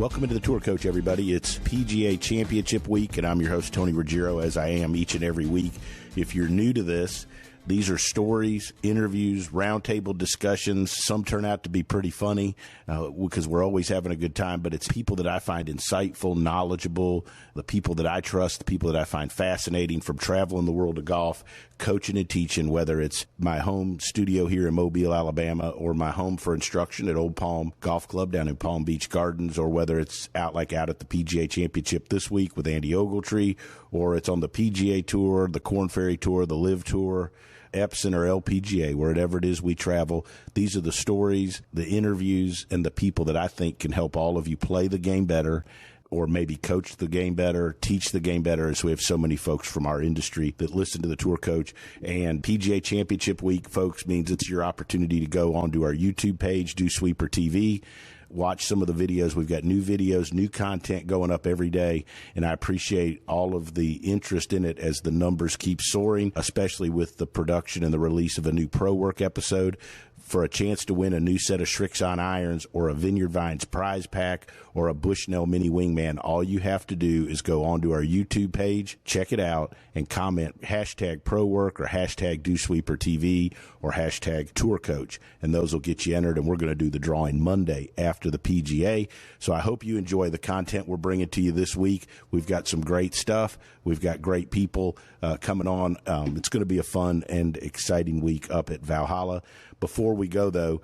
Welcome into the Tour Coach, everybody. It's PGA Championship week, and I'm your host, Tony Ruggiero, as I am each and every week. If you're new to this, these are stories, interviews, roundtable discussions. Some turn out to be pretty funny because we're always having a good time, but it's people that I find insightful, knowledgeable, the people that I trust, the people that I find fascinating from traveling the world of golf, coaching and teaching, whether it's my home studio here in Mobile, Alabama, or my home for instruction at Old Palm Golf Club down in Palm Beach Gardens, or whether it's out at the PGA Championship this week with Andy Ogletree, or it's on the PGA Tour, the Korn Ferry Tour, the Live Tour, Epson or LPGA, wherever it is we travel. These are the stories, the interviews, and the people that I think can help all of you play the game better, or maybe coach the game better, teach the game better, as we have so many folks from our industry that listen to the Tour Coach. And PGA Championship week, folks, means it's your opportunity to go onto our YouTube page, DewSweeper TV, watch some of the videos. We've got new videos, new content going up every day, and I appreciate all of the interest in it as the numbers keep soaring, especially with the production and the release of a new Pro Work episode. For a chance to win a new set of Srixon irons or a Vineyard Vines Prize Pack or a Bushnell Mini Wingman, all you have to do is go onto our YouTube page, check it out, and comment hashtag Pro Work or hashtag DewSweeper TV or hashtag Tour Coach, and those will get you entered, and we're going to do the drawing Monday after the PGA. So I hope you enjoy the content we're bringing to you this week. We've got some great stuff. We've got great people coming on. It's going to be a fun and exciting week up at Valhalla. Before we go, though,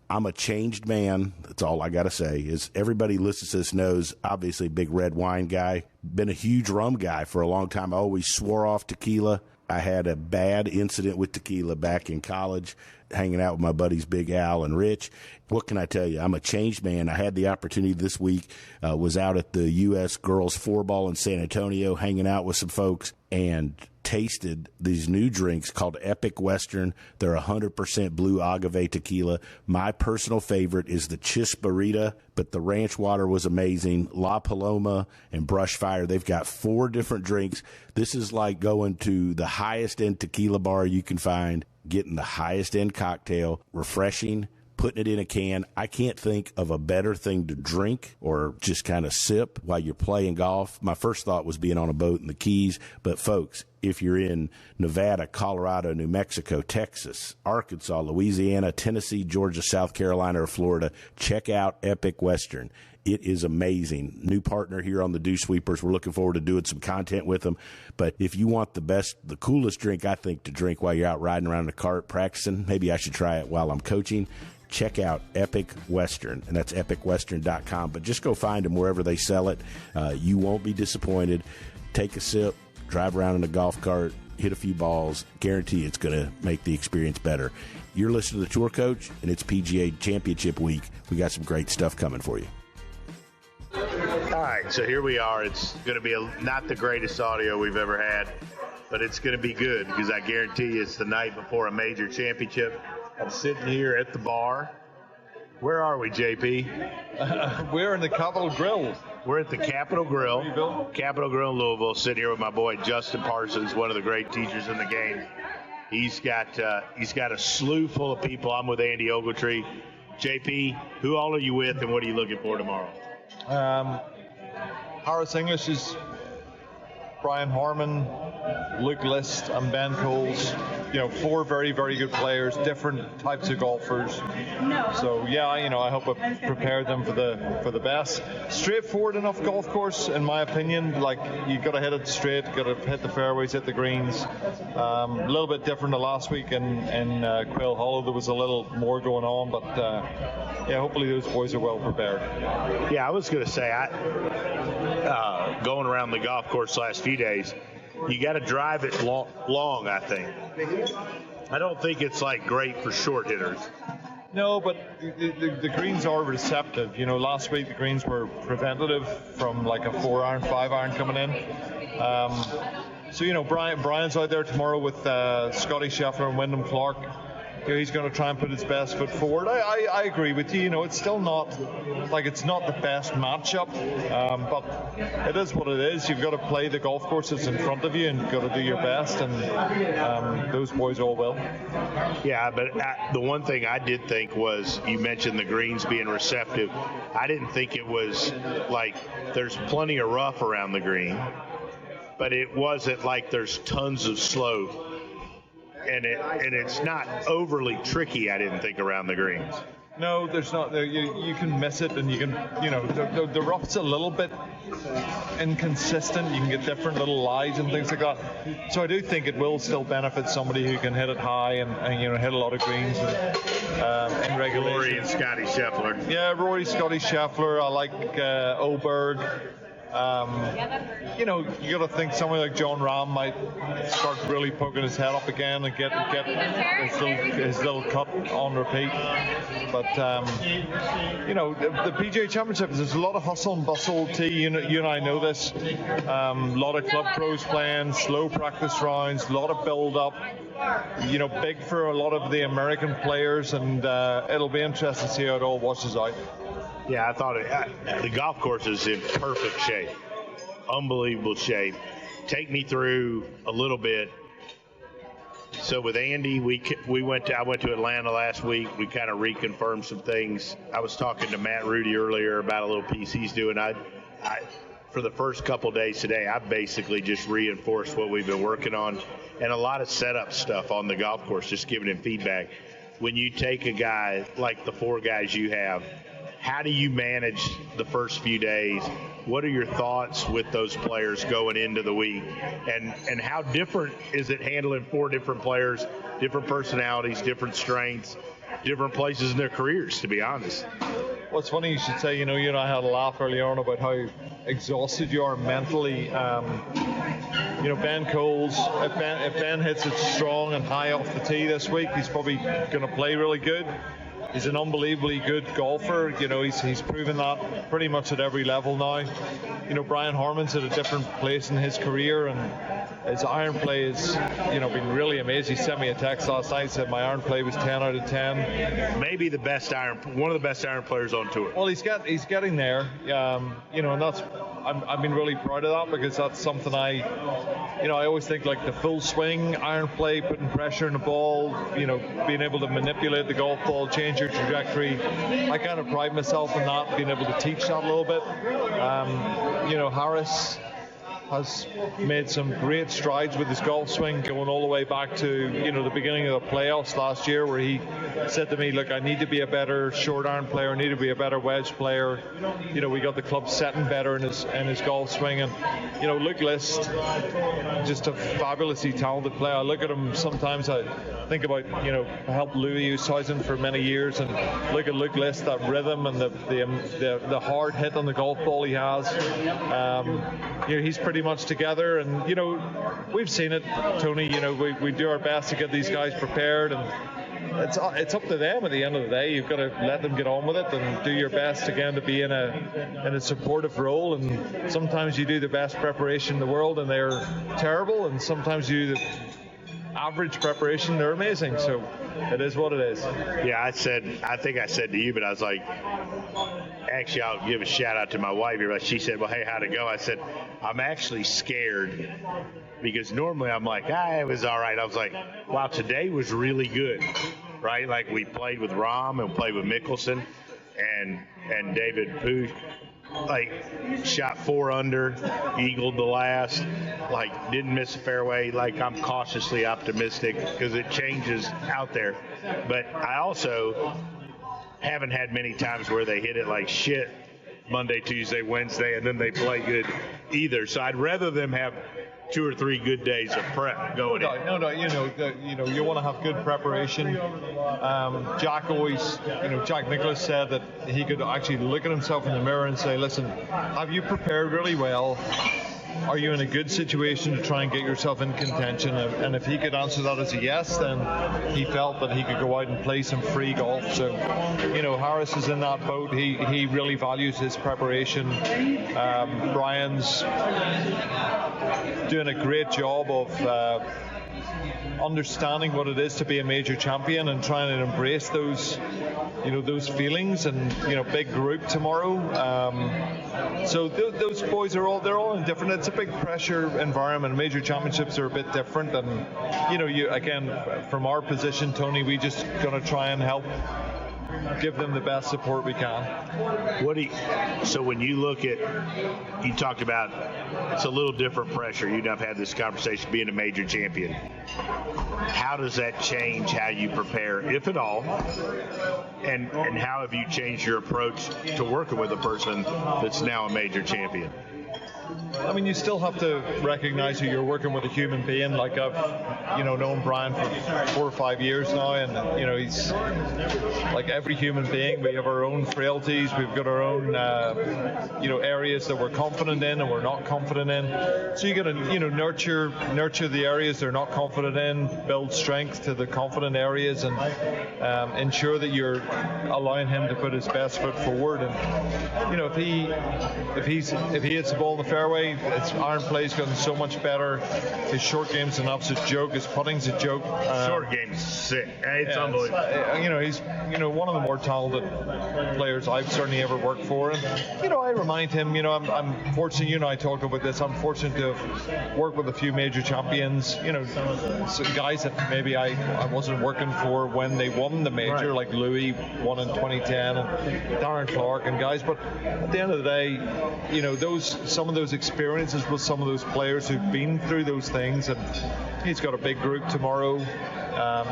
I'm a changed man. That's all I got to say. Is everybody listens to this knows, obviously, big red wine guy. Been a huge rum guy for a long time. I always swore off tequila. I had a bad incident with tequila back in college, hanging out with my buddies Big Al and Rich. What can I tell you? I'm a changed man. I had the opportunity this week, was out at the U.S. Girls 4-Ball in San Antonio, hanging out with some folks, and tasted these new drinks called Epic Western. They're 100% blue agave tequila. My personal favorite is the Chisparita, but the ranch water was amazing. La Paloma and Brush Fire. They've got 4 different drinks. This is like going to the highest end tequila bar you can find, getting the highest end cocktail, refreshing, putting it in a can. I can't think of a better thing to drink or just kind of sip while you're playing golf. My first thought was being on a boat in the Keys, but folks, if you're in Nevada, Colorado, New Mexico, Texas, Arkansas, Louisiana, Tennessee, Georgia, South Carolina, or Florida, check out Epic Western. It is amazing. New partner here on the DewSweepers. We're looking forward to doing some content with them. But if you want the coolest drink, I think, to drink while you're out riding around in a cart practicing, maybe I should try it while I'm coaching. Check out Epic Western, and that's epicwestern.com. But just go find them wherever they sell it. You won't be disappointed. Take a sip, drive around in a golf cart, hit a few balls. Guarantee it's going to make the experience better. You're listening to the Tour Coach, and it's PGA Championship week. We got some great stuff coming for you. All right, so here we are. It's going to be not the greatest audio we've ever had, but it's going to be good because I guarantee you it's the night before a major championship. I'm sitting here at the bar. Where are we, JP? We're in the Capitol Grill. We're at the Capitol Grill. Capitol Grill in Louisville. Sitting here with my boy Justin Parsons, one of the great teachers in the game. He's got a slew full of people. I'm with Andy Ogletree. JP, who all are you with, and what are you looking for tomorrow? Harris English is Brian Harmon, Luke List, and Ben Coles. 4 very, very good players, different types of golfers. So I hope I prepared them for the best. Straightforward enough golf course, in my opinion. Like, you got to hit it straight, got to hit the fairways, hit the greens. A little bit different than last week in Quail Hollow. There was a little more going on, but hopefully those boys are well prepared. Yeah, I was going to say, going around the golf course the last few days, you got to drive it long, I think. I don't think it's great for short hitters. No, but the greens are receptive. Last week the greens were preventative from a 4-iron, 5-iron coming in. So Brian's out there tomorrow with Scotty Scheffler and Wyndham Clark. he's going to try and put his best foot forward. I agree with you. You know, it's still not it's not the best matchup, but it is what it is. You've got to play the golf course that's in front of you, and you've got to do your best, and those boys all will. Yeah, but the one thing I did think was, you mentioned the greens being receptive. I didn't think it was like there's plenty of rough around the green, but it wasn't like there's tons of slope, and it's not overly tricky, I didn't think, around the greens. No, there's not. You can miss it, and you can, the rough's a little bit inconsistent. You can get different little lies and things like that. So I do think it will still benefit somebody who can hit it high and hit a lot of greens in regulation. Rory and Scotty Scheffler. Yeah, Rory, Scotty Scheffler. I like Oberg. You got to think somebody like John Rahm might start really poking his head up again and get his little cut on repeat. But the PGA Championship, there's a lot of hustle and bustle. You and I know this. A lot of club pros playing, slow practice rounds, a lot of build up. Big for a lot of the American players, and it'll be interesting to see how it all washes out. Yeah, I thought the golf course is in perfect shape. Unbelievable shape. Take me through a little bit. So with Andy, I went to Atlanta last week. We kind of reconfirmed some things. I was talking to Matt Rudy earlier about a little piece he's doing. I for the first couple days today, I basically just reinforced what we've been working on, and a lot of setup stuff on the golf course, just giving him feedback. When you take a guy like the 4 guys you have, how do you manage the first few days? What are your thoughts with those players going into the week? And how different is it handling 4 different players, different personalities, different strengths, different places in their careers, to be honest? Well, it's funny you should say, you and I had a laugh earlier on about how exhausted you are mentally. Ben Coles, if Ben hits it strong and high off the tee this week, he's probably going to play really good. He's an unbelievably good golfer. He's proven that pretty much at every level now. Brian Harmon's at a different place in his career, and his iron play has, been really amazing. He sent me a text last night, said my iron play was 10 out of 10. Maybe one of the best iron players on tour. Well, he's getting there. And that's, I've been really proud of that, because that's something I always think, like the full swing iron play, putting pressure on the ball, being able to manipulate the golf ball, change your trajectory. I kind of pride myself in that, being able to teach that a little bit. Harris has made some great strides with his golf swing, going all the way back to the beginning of the playoffs last year, where he said to me, look, I need to be a better short iron player, I need to be a better wedge player. We got the club setting better in his golf swing, and Luke List, just a fabulously talented player. I look at him sometimes, I think about I helped Louis Oosthuizen for many years, and look at Luke List, that rhythm and the hard hit on the golf ball he has. He's pretty much together, and we've seen it, Tony. We do our best to get these guys prepared, and it's up to them at the end of the day. You've got to let them get on with it and do your best again to be in a supportive role. And sometimes you do the best preparation in the world and they're terrible, and sometimes you do the average preparation, they're amazing. So it is what it is. Yeah, I think I said to you, but I was like, actually, I'll give a shout out to my wife here. She said, well, hey, how'd it go? I said, I'm actually scared, because normally I'm like, it was all right. I was like, wow, today was really good, right? Like, we played with Rahm and played with Mickelson and David Pooch. Like, shot 4 under, eagled the last, like, didn't miss a fairway. Like, I'm cautiously optimistic, because it changes out there. But I also haven't had many times where they hit it like shit Monday, Tuesday, Wednesday, and then they play good either. So I'd rather them have 2 or 3 good days of prep going in. No, you want to have good preparation. Jack Nicklaus said that he could actually look at himself in the mirror and say, listen, have you prepared really well? Are you in a good situation to try and get yourself in contention? And if he could answer that as a yes, then he felt that he could go out and play some free golf. So, Harris is in that boat. He really values his preparation. Brian's doing a great job of understanding what it is to be a major champion and trying to embrace those, those feelings, and big group tomorrow. So those boys they're all in different. It's a big pressure environment. Major championships are a bit different, and you again, from our position, Tony, we just gonna try and help give them the best support we can. So when you look at, you talked about it's a little different pressure. You and I've had this conversation being a major champion. How does that change how you prepare, if at all? And how have you changed your approach to working with a person that's now a major champion? I mean, you still have to recognize that you're working with a human being. Like I've, known Brian for 4 or 5 years now, and he's like every human being. We have our own frailties. We've got our own, areas that we're confident in and we're not confident in. So you got to, nurture the areas they're not confident in, build strength to the confident areas, and ensure that you're allowing him to put his best foot forward. And if he hits the ball in the fairway, his iron play's gotten so much better. His short game's an absolute joke. His putting's a joke. Short game's sick. It's unbelievable. He's one of the more talented players I've certainly ever worked for. And I remind him. I'm fortunate. You and I talked about this. I'm fortunate to have worked with a few major champions. Some guys that maybe I wasn't working for when they won the major, like Louis won in 2010, and Darren Clark and guys. But at the end of the day, some of those experiences with some of those players who've been through those things, and he's got a big group tomorrow.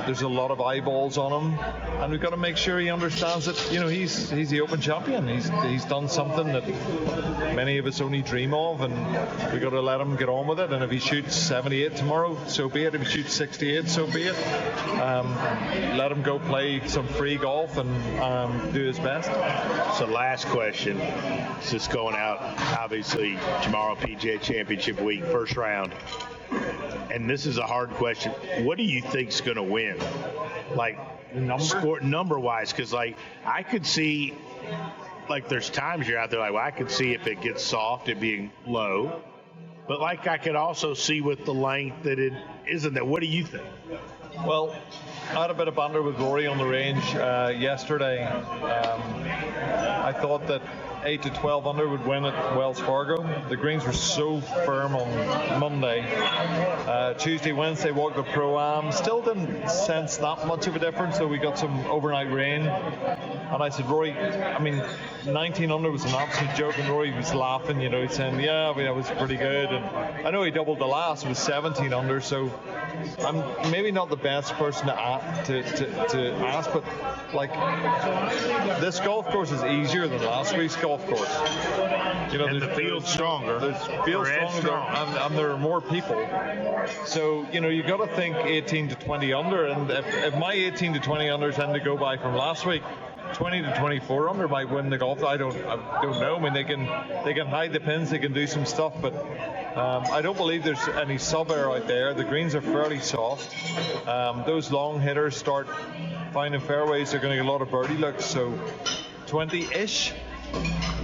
There's a lot of eyeballs on him, and we've got to make sure he understands that he's the Open champion. He's done something that many of us only dream of, and we've got to let him get on with it. And if he shoots 78 tomorrow, so be it. If he shoots 68, so be it. Let him go play some free golf and do his best. So last question, it's just going out obviously tomorrow, PGA Championship week, first round. And this is a hard question. What do you think's going to win? Like number-wise, because I could see, there's times you're out there I could see if it gets soft, it being low. But I could also see with the length that it isn't that. What do you think? Well, I had a bit of banter with Rory on the range yesterday. I thought that 8 to 12 under would win at Wells Fargo. The greens were so firm on Monday. Tuesday, Wednesday, walked the Pro-Am. Still didn't sense that much of a difference, so we got some overnight rain. And I said, Rory, 19 under was an absolute joke, and Rory was laughing, he's saying, that was pretty good. And I know he doubled the last, it was 17 under, so I'm maybe not the best person to ask, but this golf course is easier than last week's golf course. And the field's stronger. There's field stronger, and there are more people. So, you got to think 18 to 20 under, and if my 18 to 20 unders tend to go by from last week, 20 to 24 under might win the golf. I don't know. They can hide the pins, they can do some stuff, but I don't believe there's any sub-air out there. The greens are fairly soft. Those long hitters start finding fairways. They're going to get a lot of birdie looks. So 20-ish.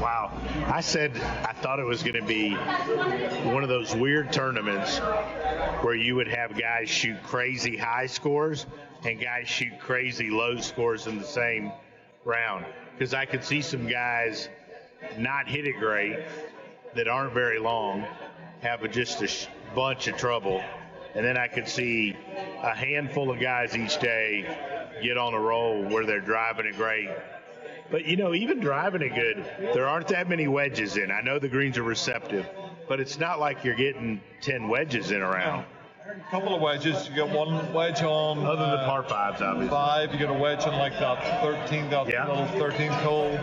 Wow. I thought it was going to be one of those weird tournaments where you would have guys shoot crazy high scores and guys shoot crazy low scores in the same round. Because I could see some guys not hit it great that aren't very long, have just a bunch of trouble. And then I could see a handful of guys each day get on a roll where they're driving it great. But, even driving it good, there aren't that many wedges in. I know the greens are receptive, but it's not like you're getting 10 wedges in a round. A couple of wedges. You got one wedge on. Other than par fives, obviously. 5. You got a wedge on that 13th, little 13th hole.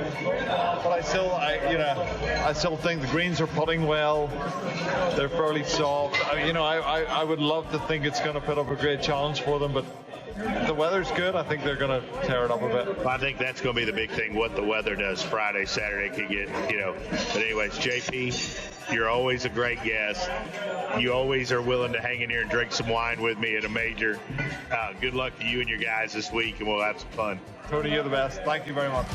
But I still think the greens are putting well. They're fairly soft. I would love to think it's going to put up a great challenge for them, but if the weather's good, I think they're going to tear it up a bit. Well, I think that's going to be the big thing, what the weather does Friday, Saturday could get, But anyways, JP, you're always a great guest. You always are willing to hang in here and drink some wine with me at a major. Good luck to you and your guys this week, and we'll have some fun. Tony, you're the best. Thank you very much.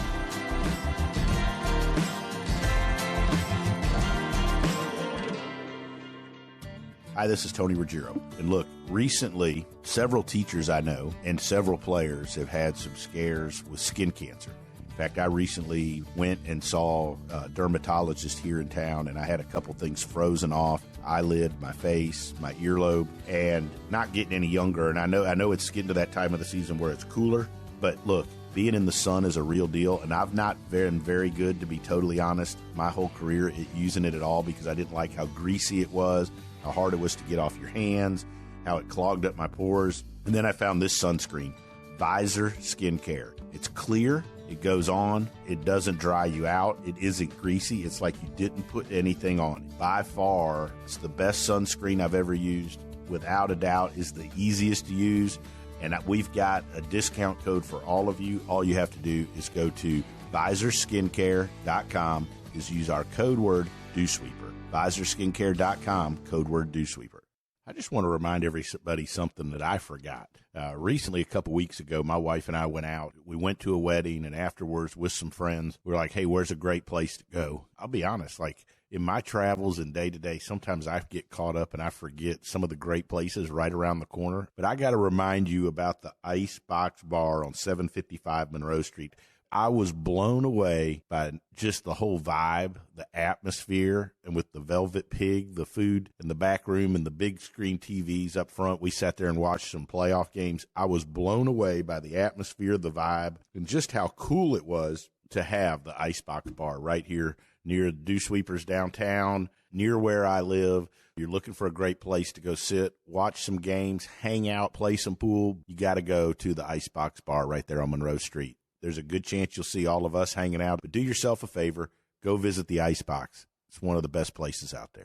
Hi, this is Tony Ruggiero. And look, recently, several teachers I know and several players have had some scares with skin cancer. In fact, I recently went and saw a dermatologist here in town, and I had a couple things frozen off, eyelid, my face, my earlobe, and not getting any younger. And I know it's getting to that time of the season where it's cooler, but look, being in the sun is a real deal, and I've not been very good, to be totally honest, my whole career at using it at all, because I didn't like how greasy it was, how hard it was to get off your hands, how it clogged up my pores. And then I found this sunscreen, Visor Skincare. It's clear, it goes on, it doesn't dry you out, it isn't greasy, it's like you didn't put anything on it. By far, it's the best sunscreen I've ever used. Without a doubt, is the easiest to use. And we've got a discount code for all of you. All you have to do is go to visorskincare.com, is use our code word DewSweeper. visorskincare.com, code word DewSweeper. I just want to remind everybody something that I forgot. Recently, a couple weeks ago, my wife and I went out. We went to a wedding, and afterwards with some friends, we were like, hey, where's a great place to go? I'll be honest, like in my travels and day-to-day, sometimes I get caught up and I forget some of the great places right around the corner. But I got to remind you about the Icebox Bar on 755 Monroe Street. I was blown away by just the whole vibe, the atmosphere, and with the Velvet Pig, the food in the back room and the big screen TVs up front. We sat there and watched some playoff games. I was blown away by the atmosphere, the vibe, and just how cool it was to have the Icebox Bar right here near DewSweepers downtown, near where I live. You're looking for a great place to go sit, watch some games, hang out, play some pool. You got to go to the Icebox Bar right there on Monroe Street. There's a good chance you'll see all of us hanging out. But do yourself a favor, go visit the Icebox. It's one of the best places out there.